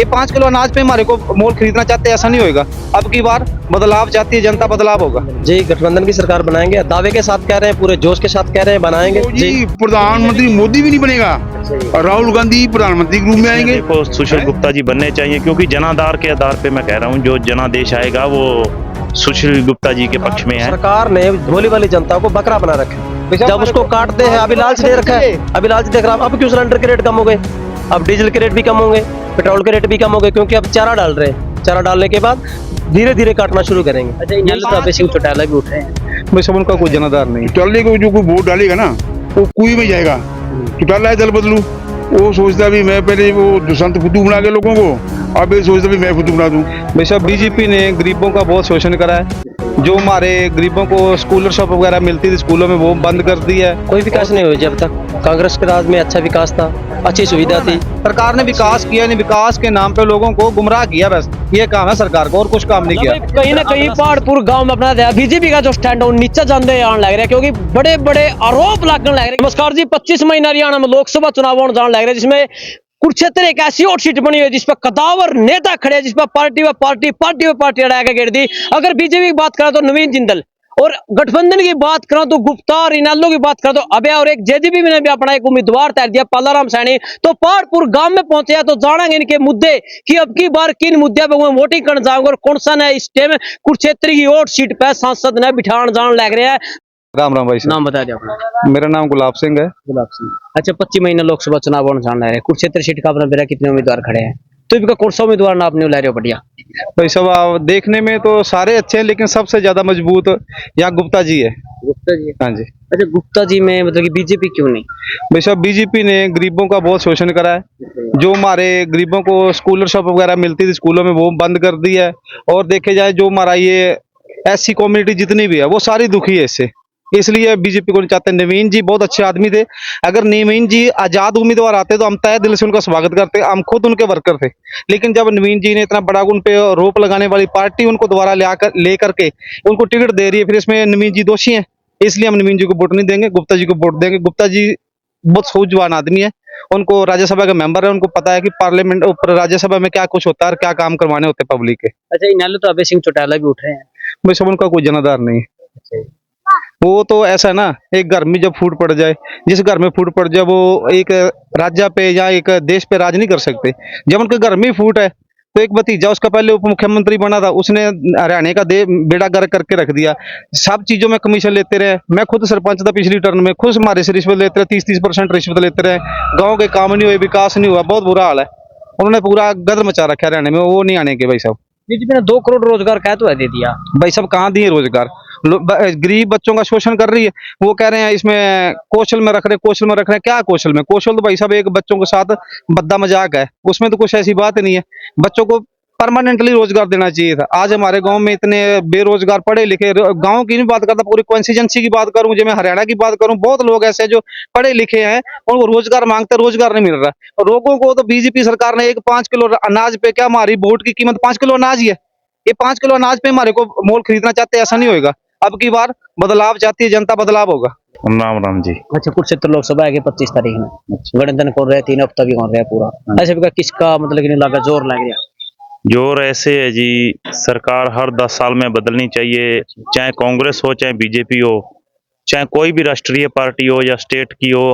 ये 5 किलो अनाज पे हमारे को मोल खरीदना चाहते हैं, ऐसा नहीं होएगा। अब की बार बदलाव चाहती है जनता, बदलाव होगा जी। गठबंधन की सरकार बनाएंगे, दावे के साथ कह रहे हैं, पूरे जोश के साथ कह रहे हैं बनाएंगे जी। प्रधानमंत्री मोदी भी नहीं बनेगा और राहुल गांधी प्रधानमंत्री के रूप में आएंगे। देखो सुशील गुप्ता जी बनने चाहिए, क्योंकि जनाधार के आधार पे मैं कह रहा हूँ जो जनादेश आएगा वो सुशील गुप्ता जी के पक्ष में है। सरकार ने भोली वाली जनता को बकरा बना रखा है। जब उसको काटते हैं, अभी लालच दे रखा है, अभी लालच देख रहा। अब क्यों सिलेंडर के रेट कम हो गए, अब डीजल के रेट भी कम होंगे, पेट्रोल के रेट भी कम हो गए, क्योंकि अब चारा डाल रहे हैं। चारा डालने के बाद धीरे धीरे काटना शुरू करेंगे। अच्छा, सिंह चौटाला भी उठ रहे हैं। भाई सब उनका कोई जनाधार नहीं। चौटाला को जो कोई वोट डालेगा ना वो कुएं में जाएगा। चौटाला है दल बदलू, वो सोचता भी मैं पहले वो संत फुद्दू बना के लोगों को, अब ये सोचता भी मैं फुद्दू बना दूं। भाई साहब बीजेपी ने गरीबों का बहुत शोषण करा है। जो हमारे गरीबों को स्कॉलरशिप वगैरह मिलती थी स्कूलों में, वो बंद कर दी है। कोई विकास नहीं हुआ जब तक कांग्रेस के राज में। अच्छा विकास था, अच्छी सुविधा थी। सरकार ने विकास किया नहीं, विकास के नाम पे लोगों को गुमराह किया, बस ये काम है सरकार को, और कुछ काम नहीं किया। कहीं ना कहीं पहाड़पुर गांव में अपना बीजेपी का जो स्टैंड है नीचे जाने आने लग रहा है, क्योंकि बड़े बड़े आरोप लगने लग रहे हैं। नमस्कार जी, 25 मई हरियाणा में लोकसभा चुनाव होने जाने लग रहा है, जिसमें कुरुक्षेत्र एक ऐसी और सीट बनी हुई है जिसपे कदावर नेता खड़े हैं, जिसपे पार्टी व पार्टी अड़ा के गिर दी। अगर बीजेपी की बात करें तो नवीन जिंदल, और गठबंधन की बात करें तो गुप्ता और इनालो की बात करें तो अभय, और एक जेजेपी ने भी अपना एक उम्मीदवार तैयार दिया पालाराम सैनी। तो पहाड़पुर गांव में पहुंचे हैं तो जानेंगे इनके मुद्दे कि अब की बार किन मुद्दे पर वो वोटिंग करने जाएंगे और कौन सा ने इस टाइम कुरुक्षेत्र की और सीट पे सांसद ने बिठान जान लग रहे हैं। राम राम भाई साहब। नाम बता दिया अपना। मेरा नाम गुलाब सिंह है। गुलाब सिंह। अच्छा, 25 महीने लोकसभा चुनाव होने जान रहे हैं, कुरुक्षेत्र सीट का अपना बेरा कितने उम्मीदवार खड़े हैं, तो इनका कौन सा उम्मीदवार नाम नहीं ला रहे हो? बढ़िया भाई साहब आप देखने में तो सारे अच्छे हैं, लेकिन सबसे ज्यादा मजबूत यहाँ गुप्ता जी है। गुप्ता जी। हाँ जी। अच्छा, गुप्ता जी में मतलब कि बीजेपी क्यों नहीं? भाई साहब बीजेपी ने गरीबों का बहुत शोषण करा है। जो हमारे गरीबों को स्कॉलरशिप वगैरह मिलती थी स्कूलों में, वो बंद कर दी है। और देखे जाए जो हमारा ये एससी कम्युनिटी जितनी भी है वो सारी दुखी है इससे, इसलिए बीजेपी को नहीं चाहते। नवीन जी बहुत अच्छे आदमी थे, अगर नवीन जी आजाद उम्मीदवार आते तो हम तय दिल से उनका स्वागत करते, हम खुद उनके वर्कर थे। लेकिन जब नवीन जी ने इतना बड़ा उन पे रोप लगाने वाली पार्टी उनको दोबारा ले करके उनको टिकट दे रही है, फिर इसमें नवीन जी दोषी हैं, इसलिए हम नवीन जी को वोट नहीं देंगे, गुप्ता जी को वोट देंगे। गुप्ता जी बहुत सूझवान आदमी है, उनको राज्यसभा के मेंबर है, उनको पता है कि पार्लियामेंट ऊपर राज्यसभा में क्या कुछ होता है और क्या काम करवाने होते हैं पब्लिक के। अच्छा, इनालो तो अभय सिंह चौटाला भी उठ रहे हैं। भाई सब उनका कोई जनाधार नहीं है। वो तो ऐसा है ना, एक घर में जब फूट पड़ जाए, जिस घर में फूट पड़ जाए वो एक राज्य पे या एक देश पे राज नहीं कर सकते। जब उनके घर में फूट है तो एक भतीजा उसका पहले उप मुख्यमंत्री बना था, उसने हरियाणा का बेड़ा गर्क करके रख दिया। सब चीजों में कमीशन लेते रहे। मैं खुद सरपंच था पिछली टर्म में, खुद हमारे से रिश्वत लेते रहे, 30-30% रिश्वत लेते रहे। गाँव के काम नहीं हुए, विकास नहीं हुआ, बहुत बुरा हाल है। उन्होंने पूरा गदर मचा रखा है हरियाणा में, वो नहीं आने के भाई साहब। बीजेपी ने 2 करोड़ रोजगार कह तो है दे दिया। भाई सब कहाँ दिए रोजगार? गरीब बच्चों का शोषण कर रही है। वो कह रहे हैं इसमें कौशल में रख रहे, कौशल में रख रहे हैं। क्या कौशल में? कौशल तो भाई साहब एक बच्चों के साथ बद्दा मजाक है, उसमें तो कुछ ऐसी बात नहीं है। बच्चों को परमानेंटली रोजगार देना चाहिए था। आज हमारे गांव में इतने बेरोजगार पढ़े लिखे, गांव की नहीं बात करता, पूरी कॉन्स्टिट्यूएंसी की बात करूं, जो मैं हरियाणा की बात करूं, बहुत लोग ऐसे जो पढ़े लिखे हैं और वो रोजगार मांगते, रोजगार नहीं मिल रहा। और लोगों को तो बीजेपी सरकार ने एक 5 किलो अनाज पे, क्या हमारी वोट की कीमत 5 किलो अनाज ही है, ये 5 किलो अनाज पे हमारे को मोल खरीदना चाहते हैं, ऐसा नहीं होएगा। अब की बार बदलाव चाहती है जनता, बदलाव होगा। राम राम जी। अच्छा, कुरुक्षेत्र लोकसभा है 25 तारीख में, गठबंधन कौन रहे, 3 हफ्ता भी कौन रहा पूरा, ऐसे भी किसका मतलब कि नहीं लगा जोर लग गया? जोर ऐसे है जी, सरकार हर 10 साल में बदलनी चाहिए, चाहे कांग्रेस हो चाहे बीजेपी हो, चाहे कोई भी राष्ट्रीय पार्टी हो या स्टेट की हो।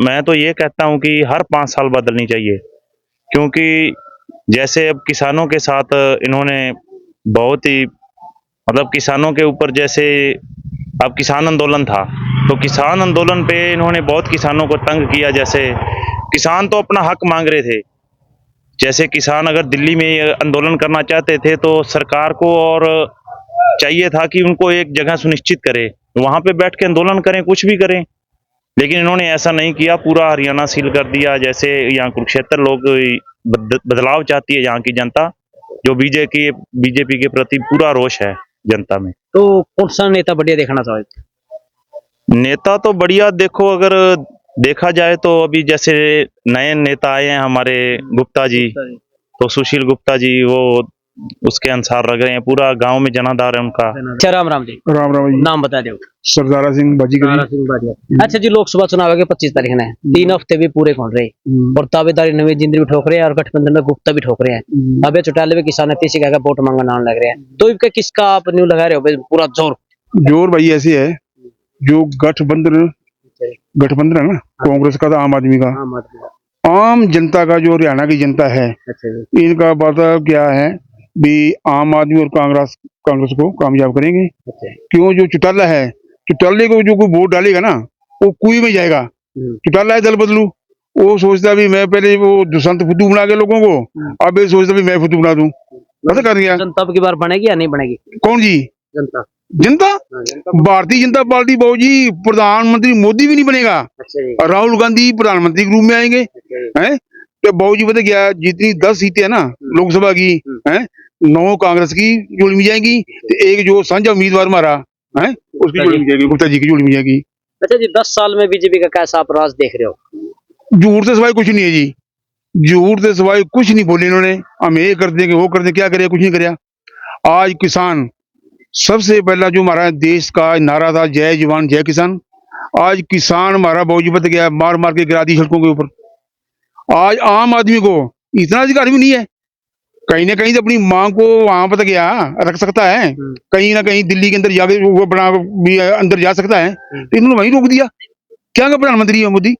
मैं तो ये कहता हूँ कि हर 5 साल बदलनी चाहिए, क्योंकि जैसे अब किसानों के साथ इन्होंने बहुत ही मतलब किसानों के ऊपर, जैसे अब किसान आंदोलन था तो किसान आंदोलन पे इन्होंने बहुत किसानों को तंग किया। जैसे किसान तो अपना हक मांग रहे थे, जैसे किसान अगर दिल्ली में आंदोलन करना चाहते थे तो सरकार को और चाहिए था कि उनको एक जगह सुनिश्चित करे, वहां पे बैठ के आंदोलन करें, कुछ भी करें। लेकिन इन्होंने ऐसा नहीं किया, पूरा हरियाणा सील कर दिया। जैसे यहाँ कुरुक्षेत्र लोग बदलाव चाहती है यहाँ की जनता, जो बीजेपी के प्रति पूरा रोष है जनता में। तो कौन सा नेता बढ़िया देखना चाहते? नेता तो बढ़िया देखो, अगर देखा जाए तो अभी जैसे नए नेता आए हैं हमारे गुप्ता जी, तो सुशील गुप्ता जी वो उसके अनुसार लग रहे हैं। पूरा गांव में जनाधार है उनका। अच्छा राम राम जी, राम राम जी। नाम बता दो। सरदारा सिंह बाजीगर। अच्छा जी, लोकसभा चुनाव है 25 तारीख ने, 3 हफ्ते भी पूरे होने रहे और दावेदारी नवीन जिंदगी भी ठोक रहे हैं और गठबंधन में गुप्ता भी ठोक रहे हैं। अबे चौटाले में किसान तीसरी का वोट मांगना आने लग रहे हैं, तो इनका किसका आप न्यू लगा रहे हो भाई पूरा जोर? जोर भाई ऐसे है, जो गठबंधन गठबंधन है ना, कांग्रेस का तो आम आदमी का, आम जनता का, जो हरियाणा की जनता है, इनका पता क्या है भी आम आदमी और कांग्रेस को कामयाब करेंगे। क्यों? जो चौटाला है, चौटाले को जो कोई वोट डालेगा ना, वो कुएं में जाएगा। चौटाला है दल बदलू, वो सोचता भी मैं पहले वो दुष्यंत फुद्दू बना के लोगों को, अब ये सोचता भी मैं फुद्दू बना दूं। पता कर गया जनता अब की बार बनेगी या नहीं बनेगी? कौन जी? जनता। जनता भारतीय जनता पार्टी बाबू जी, प्रधानमंत्री मोदी भी नहीं बनेगा, राहुल गांधी प्रधानमंत्री के रूप में आएंगे हैं। तो बाबू जी पता क्या, जितनी 10 सीटें है ना लोकसभा की हैं, 9 कांग्रेस की जोड़ी में जाएंगी, तो एक जो साझा उम्मीदवार हमारा है उसकी जोड़ी में जाएगी, गुप्ता जी की जोड़ी में जाएगी। अच्छा जी, 10 साल में बीजेपी का कैसा आप राज देख रहे हो? झूठ से सिवाय कुछ नहीं है जी, झूठ से सिवाय कुछ नहीं बोले इन्होंने। हम ये कर देंगे, वो कर देंगे, क्या करे? कुछ नहीं कराया। आज किसान, सबसे पहला जो हमारा देश का नारा था, जय जवान जय किसान, आज किसान हमारा बाबूजी पता गया मार मार के गिरा दी सड़कों के ऊपर। आज आम आदमी को इतना अधिकार भी नहीं है, कहीं ना कहीं तो अपनी मांग को वहां पता गया रख सकता है, कहीं ना कहीं दिल्ली के अंदर जाके वो अपना भी अंदर जा सकता है, तो इन्होंने वहीं रोक दिया। क्या प्रधानमंत्री है मोदी?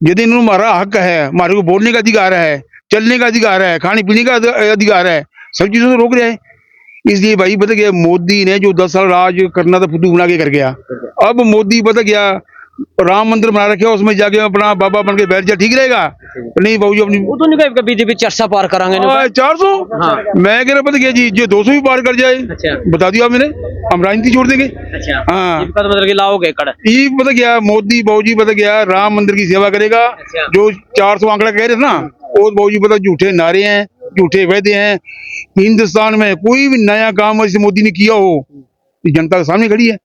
यदि इन्होंने हमारा हक है, हमारे को बोलने का अधिकार है, चलने का अधिकार है, खाने पीने का अधिकार है, सब चीजों से रोक रहे हैं। इसलिए भाई पता गया, मोदी ने जो 10 साल राज करना था फुद्दू बना के कर गया। अब मोदी पता गया राम मंदिर बना रखे, उसमें जाके अपना बाबा बन के बैठ जाए, ठीक रहेगा? नहीं बाबू जी, अपनी वो तो नहीं कहेगा बीजेपी 400 पार करांगे 400। मैं कह रहा पता क्या जी, जो 200 भी पार कर जाए, अच्छा। बता दिया मैंने, हम राजनीति छोड़ देंगे। अच्छा, हाँ, इनका तो मतलब कि लाओगे कड़। ये पता क्या, मोदी बाबू जी पता क्या, राम मंदिर की सेवा करेगा। जो 400 आंकड़ा कह रहे थे ना, वो बाबू जी पता झूठे नारे हैं, झूठे वादे हैं। हिंदुस्तान में कोई भी नया काम ऐसे मोदी ने किया हो, जनता के सामने खड़ी है।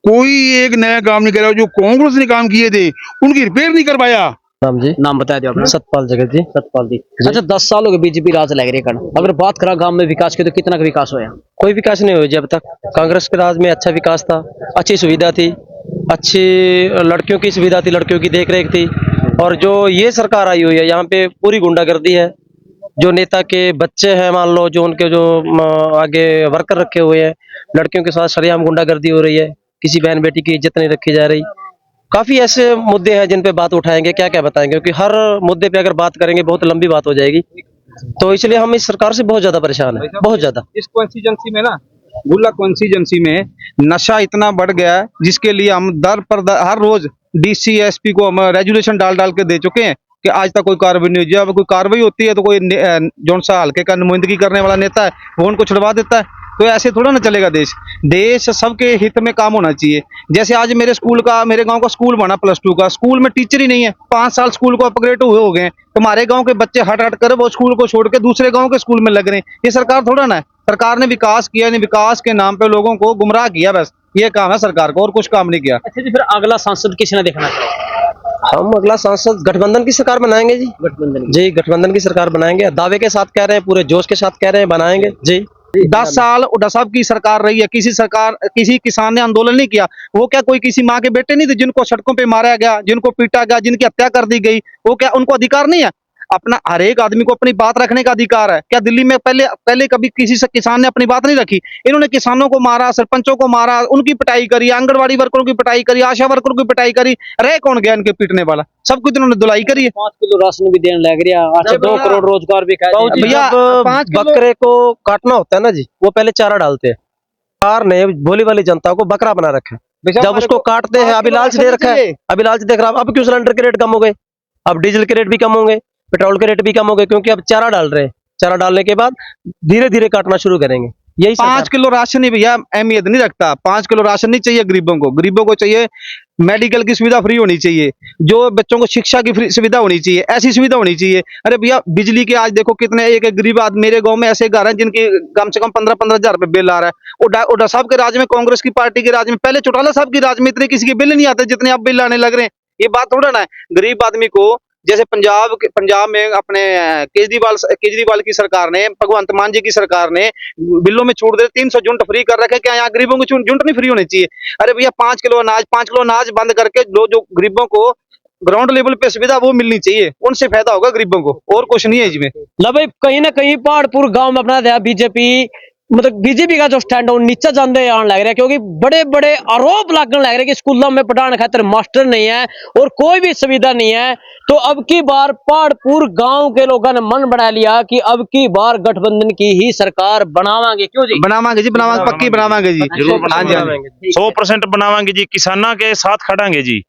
कोई एक नया काम नहीं करा, जो कांग्रेस ने काम किए थे उनकी रिपेयर नहीं कर पाया। राम जी, नाम बता दो अपना। सतपाल जगत जी। सतपाल जी। अच्छा, 10 साल हो गए बीजेपी राज लग रही है। अगर बात करा गांव में विकास की, तो कितना का विकास होया? कोई विकास नहीं हुआ जी अब तक। कांग्रेस के राज में अच्छा विकास था, अच्छी सुविधा थी, अच्छी लड़कियों की सुविधा थी, लड़कियों की देखरेख थी। और जो ये सरकार आई हुई है, यहाँ पे पूरी गुंडागर्दी है। जो नेता के बच्चे हैं, मान लो, जो उनके जो आगे वर्कर रखे हुए हैं, लड़कियों के साथ सरेआम गुंडागर्दी हो रही है, किसी बहन बेटी की इज्जत नहीं रखी जा रही। काफी ऐसे मुद्दे हैं जिन पे बात उठाएंगे, क्या क्या बताएंगे, क्योंकि हर मुद्दे पे अगर बात करेंगे बहुत लंबी बात हो जाएगी। तो इसलिए हम इस सरकार से बहुत ज्यादा परेशान है, बहुत ज्यादा। इस कॉन्स्टिट्यूंसी में ना, गुल्ला कॉन्स्टिट्यूंसी में नशा इतना बढ़ गया है, जिसके लिए हम हर रोज डीसी एसपी को हम रेजुलेशन डाल डाल के दे चुके हैं कि आज तक कोई कार्रवाई नहीं हुई। जब कोई कार्रवाई होती है तो कोई जौन सा हल्के का नुमाइंदगी करने वाला नेता है वो उनको छुड़वा देता है। तो ऐसे थोड़ा ना चलेगा देश। देश सबके हित में काम होना चाहिए। जैसे आज मेरे गांव का स्कूल बना, +2 का स्कूल में टीचर ही नहीं है। 5 साल स्कूल को अपग्रेड हुए हो गए, तुम्हारे गांव के बच्चे हट हट कर वो स्कूल को छोड़ के दूसरे गांव के स्कूल में लग रहे हैं। ये सरकार थोड़ा ना है। सरकार ने विकास किया नहीं, विकास के नाम पे लोगों को गुमराह किया, बस ये काम है सरकार को, और कुछ काम नहीं किया। अच्छा जी, फिर अगला सांसद किसने देखना चाहिए? हम अगला सांसद गठबंधन की सरकार बनाएंगे जी। गठबंधन जी, गठबंधन की सरकार बनाएंगे, दावे के साथ कह रहे हैं, पूरे जोश के साथ कह रहे हैं, बनाएंगे जी। 10 साल उडा साहब की सरकार रही है, किसी किसान ने आंदोलन नहीं किया। वो क्या कोई किसी माँ के बेटे नहीं थे जिनको सड़कों पे मारा गया, जिनको पीटा गया, जिनकी हत्या कर दी गई? वो क्या उनको अधिकार नहीं है? अपना हर एक आदमी को अपनी बात रखने का अधिकार है। क्या दिल्ली में पहले कभी किसी से किसान ने अपनी बात नहीं रखी? इन्होंने किसानों को मारा, सरपंचों को मारा, उनकी पिटाई करी, आंगनबाड़ी वर्करों की पिटाई करी, आशा वर्करों की पिटाई करी। रह कौन गया इनके पीटने वाला? सब कुछ इन्होंने धुलाई करी है। 5 किलो राशन भी देने लग रहा है, 2 करोड़ रोजगार भी भैया, 5 किलो बकरे को काटना होता है ना जी, वो पहले चारा डालते हैं। सरकार ने भोली वाली जनता को बकरा बना रखा है। जब उसको काटते हैं, अभी लालच दे रखा है, अभी लालच देख रहा है। अब क्यों सिलेंडर के रेट कम हो गए? अब डीजल के रेट भी कम होंगे, पेट्रोल के रेट भी कम हो गए, क्योंकि अब चारा डाल रहे हैं। चारा डालने के बाद धीरे धीरे काटना शुरू करेंगे। यही 5 किलो राशन ही भैया अहमियत नहीं रखता। 5 किलो राशन नहीं चाहिए गरीबों को चाहिए मेडिकल की सुविधा फ्री होनी चाहिए, जो बच्चों को शिक्षा की फ्री सुविधा होनी चाहिए, ऐसी सुविधा होनी चाहिए। अरे भैया, बिजली के आज देखो कितने, एक गरीब आदमी, मेरे गांव में ऐसे घर हैं जिनकी कम से कम 15-15 हजार रुपए बिल आ रहा है। उडा साहब के राज में, कांग्रेस की पार्टी के राज में, पहले चौटाला साहब की राज में इतने किसी के बिल नहीं आते जितने अब बिल आने लग रहे हैं। ये बात थोड़ा ना है। गरीब आदमी को जैसे पंजाब में अपने केजरीवाल की सरकार ने, भगवंत मान जी की सरकार ने बिलों में छूट दे 300 यूनिट फ्री कर रखे। क्या यहाँ गरीबों की यूनिट नहीं फ्री होनी चाहिए? अरे भैया 5 किलो अनाज बंद करके जो गरीबों को ग्राउंड लेवल पे सुविधा वो मिलनी चाहिए, उनसे फायदा होगा गरीबों को, और कुछ नहीं है इसमें। ला भाई कहीं ना कहीं पहाड़पुर गांव में अपना दया बीजेपी मतलब बीजेपी का जो स्टैंड है वो नीचे जाते आने लग रहा है, क्योंकि बड़े बड़े आरोप लगने लग रहे हैं कि स्कूलों में पढ़ाने खातिर मास्टर नहीं है और कोई भी सुविधा नहीं है। तो अब की बार पहाड़पुर गांव के लोगों ने मन बना लिया कि अब की बार गठबंधन की ही सरकार बनावांगे। क्यों जी? बनावांगे जी, बनावांगे, पक्की बनावांगे जी। जरूर हाँ जी, हाँ जी। 100% बनावांगे जी, किसाना के साथ खड़ांगे जी।